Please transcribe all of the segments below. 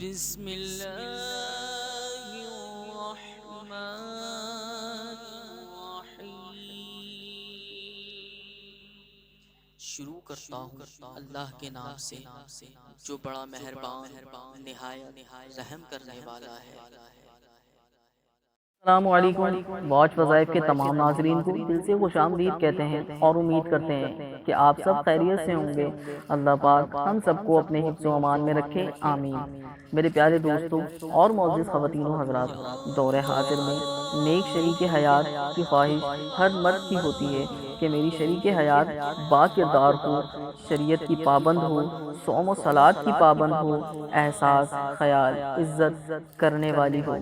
بسم اللہ الرحمن الرحیم۔ شروع کرتا ہوں اللہ کے نام سے جو بڑا مہربان نہایت رحم کرنے والا ہے۔ السلام علیکم۔ واچ وظائف کے تمام ناظرین کو دل سے خوش آمدید کہتے ہیں اور امید کرتے ہیں کہ آپ سب خیریت سے ہوں گے۔ اللہ پاک ہم سب کو اپنے حفظ و امان میں رکھے، آمین۔ میرے پیارے دوستوں اور معزز خواتین و حضرات، دور حاضر میں نیک شریک حیات کی خواہش ہر مرد کی ہوتی ہے کہ میری شریک حیات با کردار ہو، شریعت کی پابند ہو، صوم و صلات کی پابند ہو، احساس، خیال، عزت کرنے والی ہو۔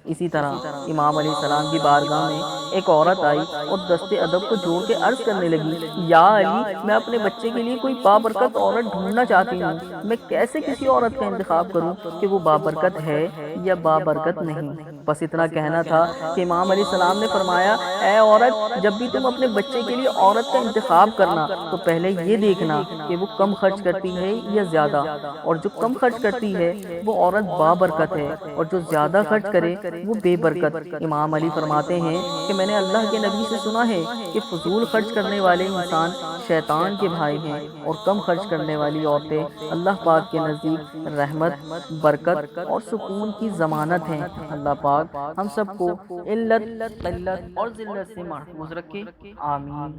اسی طرح امام علیہ السلام کی بارگاہ میں ایک عورت آئی اور دست ادب کو جوڑ کے عرض کرنے لگی، یا علی، میں اپنے بچے کے لیے کوئی بابرکت عورت ڈھونڈنا چاہتی ہوں۔ میں کیسے کسی عورت کا انتخاب کروں کہ وہ بابرکت ہے یا بابرکت نہیں؟ بس اتنا کہنا تھا کہ امام علیہ السلام نے فرمایا، اے عورت، جب بھی تم اپنے بچے کے لیے عورت کا انتخاب کرنا تو پہلے یہ دیکھنا کہ وہ کم خرچ کرتی ہے یا زیادہ، اور جو کم خرچ کرتی ہے وہ عورت بابرکت ہے، اور جو زیادہ خرچ کرے وہ بے برکت۔ امام علی فرماتے ہیں کہ میں نے اللہ کے نبی سے سنا ہے کہ فضول خرچ کرنے والے انسان شیطان کے بھائی ہیں، اور کم خرچ کرنے والی عورتیں اللہ پاک کے نزدیک رحمت، برکت اور سکون کی ضمانت ہیں۔ اللہ پاک ہم سب کو علت، قلت اور ذلت سے محفوظ رکھے، آمین۔